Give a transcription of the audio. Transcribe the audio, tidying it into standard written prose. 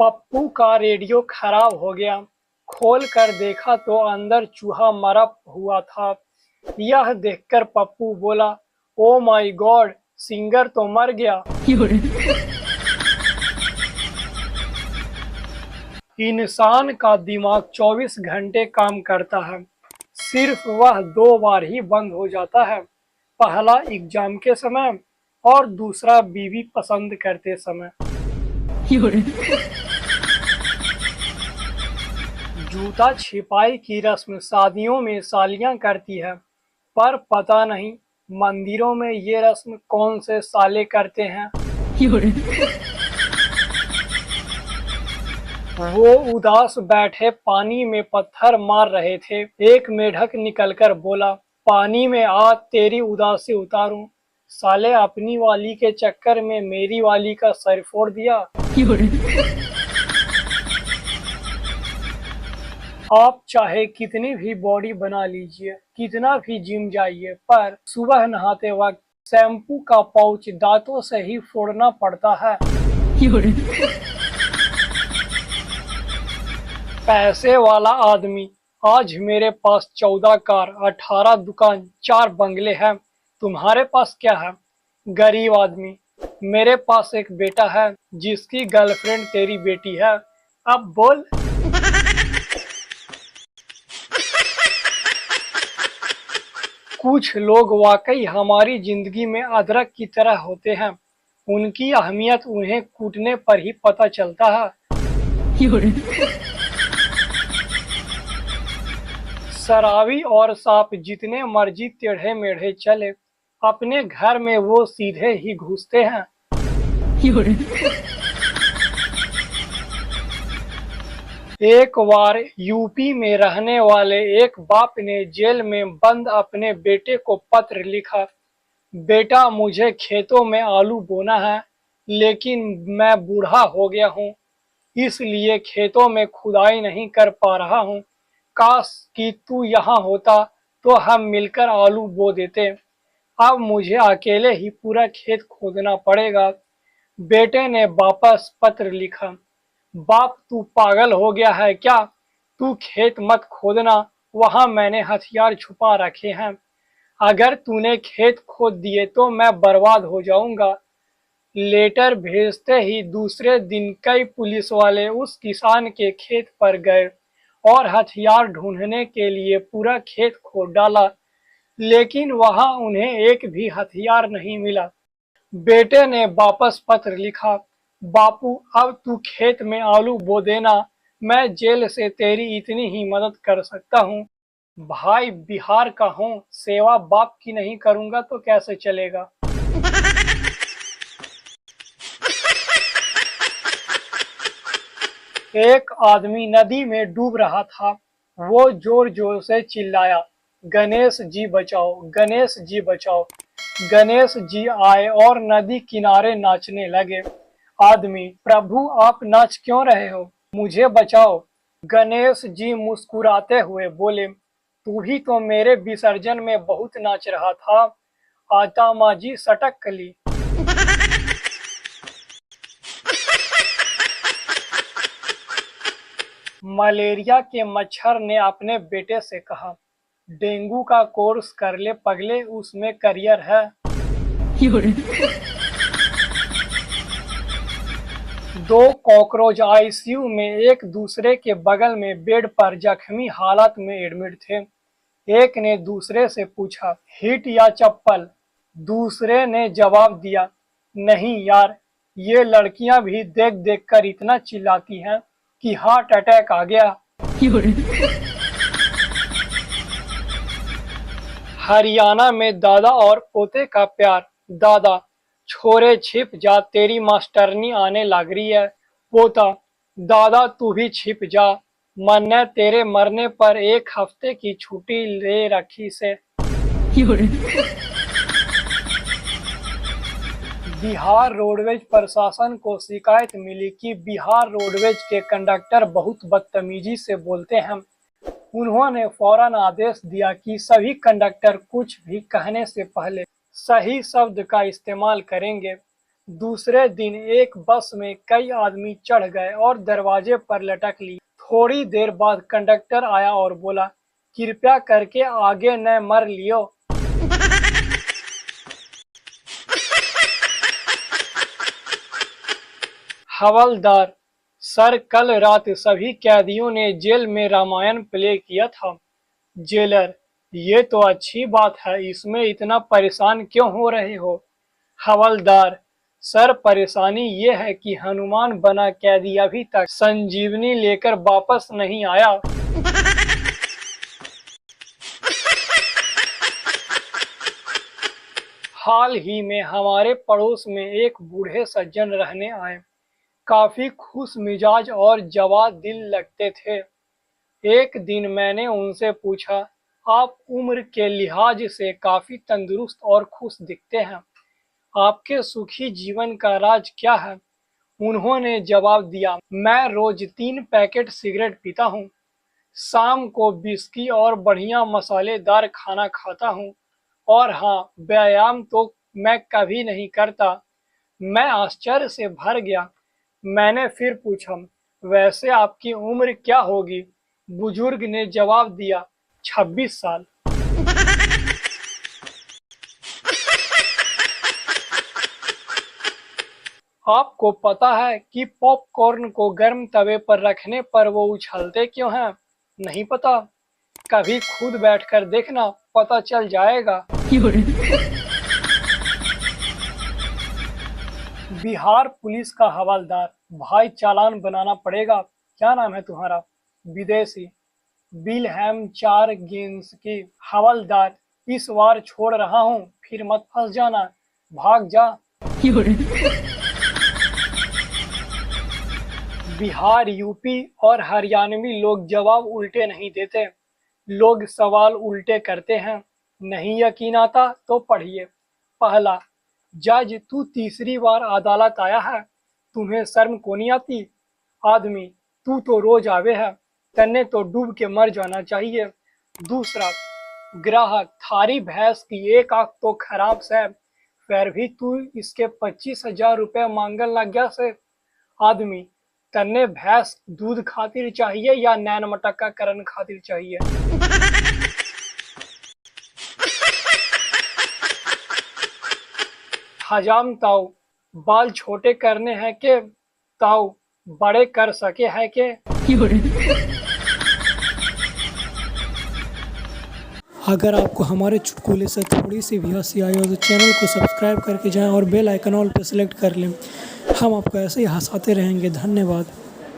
पप्पू का रेडियो खराब हो गया। खोल कर देखा तो अंदर चूहा मरा हुआ था। यह देखकर पप्पू बोला, ओ माय गॉड, सिंगर तो मर गया। 有人，इंसान का दिमाग 24 घंटे काम करता है, सिर्फ वह 2 बार ही बंद हो जाता है। पहला एग्जाम के समय और दूसरा बीवी पसंद करते समय। 有人，जूता छिपाई की रस्म शादियों में सालियां करती है, पर पता नहीं मंदिरों में ये रस्म कौन से साले करते हैं। 有人，वो उदास बैठे पानी में पत्थर मार रहे थे। एक मेढक निकलकर बोला, पानी में आ तेरी उदासी उतारूं। साले अपनी वाली के चक्कर में मेरी वाली का सर फोड़ दिया। 有人，आप चाहे कितनी भी बॉडी बना लीजिए, कितना भी जिम जाइए, पर सुबह नहाते वक्त शैम्पू का पाउच दांतों से ही फोड़ना पड़ता है। 有人， पैसे वाला आदमी, आज मेरे पास 14 कार, 18 दुकान, 4 बंगले हैं। तुम्हारे पास क्या है? गरीब आदमी, मेरे पास एक बेटा है जिसकी गर्लफ्रेंड तेरी बेटी है। अब बोल। कुछ लोग वाकई हमारी जिंदगी में अदरक की तरह होते हैं। उनकी अहमियत उन्हें कूटने पर ही पता चलता है। 有人， शराबी और सांप जितने मर्जी टेढ़े मेढ़े चले, अपने घर में वो सीधे ही घुसते हैं। 有人， एक बार यूपी में रहने वाले एक बाप ने जेल में बंद अपने बेटे को पत्र लिखा, बेटा मुझे खेतों में आलू बोना है, लेकिन मैं बूढ़ा हो गया हूँ, इसलिए खेतों में खुदाई नहीं कर पा रहा हूँ। काश कि तू यहाँ होता तो हम मिलकर आलू बो देते। अब मुझे अकेले ही पूरा खेत खोदना पड़ेगा। बेटे ने वापस पत्र लिखा, बाप तू पागल हो गया है क्या? तू खेत मत खोदना, वहां मैंने हथियार छुपा रखे हैं। अगर तूने खेत खोद दिए तो मैं बर्बाद हो जाऊंगा। लेटर भेजते ही दूसरे दिन कई पुलिस वाले उस किसान के खेत पर गए और हथियार ढूंढने के लिए पूरा खेत खोद डाला, लेकिन वहां उन्हें एक भी हथियार नहीं मिला। बेटे ने वापस पत्र लिखा, बापू अब तू खेत में आलू बो देना, मैं जेल से तेरी इतनी ही मदद कर सकता हूँ। भाई बिहार का हूँ, सेवा बाप की नहीं करूँगा तो कैसे चलेगा। एक आदमी नदी में डूब रहा था। वो जोर जोर से चिल्लाया, गणेश जी बचाओ, गणेश जी बचाओ। गणेश जी आए और नदी किनारे नाचने लगे। आदमी, प्रभु आप नाच क्यों रहे हो, मुझे बचाओ। गणेश जी मुस्कुराते हुए बोले, तू भी तो मेरे विसर्जन में बहुत नाच रहा था, आता माजी सटक कली। मलेरिया के मच्छर ने अपने बेटे से कहा, डेंगू का कोर्स कर ले पगले, उसमें करियर है। 有人， दो कॉकरोच आईसीयू में एक दूसरे के बगल में बेड पर जख्मी हालत में एडमिट थे। एक ने दूसरे से पूछा, हिट या चप्पल? दूसरे ने जवाब दिया, नहीं यार, ये लड़कियां भी देख देख कर इतना चिल्लाती हैं कि हार्ट अटैक आ गया। 有人， हरियाणा में दादा और पोते का प्यार। दादा, छोरे छिप जा, तेरी मास्टरनी आने लग रही है। पोता, दादा तू भी छिप जा, मैंने तेरे मरने पर 1 हफ्ते की छुट्टी ले रखी से। 有人， बिहार रोडवेज प्रशासन को शिकायत मिली कि बिहार रोडवेज के कंडक्टर बहुत बदतमीजी से बोलते हैं। उन्होंने फौरन आदेश दिया कि सभी कंडक्टर कुछ भी कहने से पहले सही शब्द का इस्तेमाल करेंगे। दूसरे दिन एक बस में कई आदमी चढ़ गए और दरवाजे पर लटक ली। थोड़ी देर बाद कंडक्टर आया और बोला, कृपया करके आगे न मर लियो। हवलदार, सर कल रात सभी कैदियों ने जेल में रामायण प्ले किया था। जेलर, ये तो अच्छी बात है, इसमें इतना परेशान क्यों हो रहे हो? हवलदार, सर परेशानी ये है कि हनुमान बना कैदी अभी तक संजीवनी लेकर वापस नहीं आया। हाल ही में हमारे पड़ोस में एक बूढ़े सज्जन रहने आए। काफी खुश मिजाज और जवान दिल लगते थे। एक दिन मैंने उनसे पूछा, आप उम्र के लिहाज से काफी तंदुरुस्त और खुश दिखते हैं, आपके सुखी जीवन का राज क्या है? उन्होंने जवाब दिया, मैं रोज 3 पैकेट सिगरेट पीता हूँ, शाम को विस्की और बढ़िया मसालेदार खाना खाता हूँ, और हाँ, व्यायाम तो मैं कभी नहीं करता। मैं आश्चर्य से भर गया। मैंने फिर पूछा, वैसे आपकी उम्र क्या होगी? बुजुर्ग ने जवाब दिया, 26 साल। आपको पता है कि पॉपकॉर्न को गर्म तवे पर रखने पर वो उछलते क्यों हैं? नहीं पता? कभी खुद बैठकर देखना, पता चल जाएगा। 有人，बिहार पुलिस का हवलदार, भाई चालान बनाना पड़ेगा। क्या नाम है तुम्हारा? विदेशी, विल्हेम चारगिंस्की। हवलदार, इस बार छोड़ रहा हूँ, फिर मत फंस जाना, भाग जा। 有人， बिहार, यूपी और हरियाणवी लोग जवाब उल्टे नहीं देते, लोग सवाल उल्टे करते हैं। नहीं यकीन आता तो पढ़िए। पहला, जज तू तीसरी बार अदालत आया है, तुम्हें शर्म को नहीं आती? आदमी, तू तो रोज आवे है, तन्ने तो डूब के मर जाना चाहिए। दूसरा, ग्राहक, थारी भैंस की एक आंख तो खराब से, फिर भी तू इसके 25,000 रुपये मांगन लग गया से। आदमी, तन्ने भैंस दूध खातिर चाहिए या नैन मटक्का करन खातिर चाहिए? हजाम ताऊ, बाल छोटे करने हैं के ताऊ बड़े कर सके है के? 有人， अगर आपको हमारे चुटकुले से थोड़ी सी भी हंसी आई हो तो चैनल को सब्सक्राइब करके जाएं और बेल आइकन ऑल पर सेलेक्ट कर लें। हम आपको ऐसे ही हंसाते रहेंगे। धन्यवाद।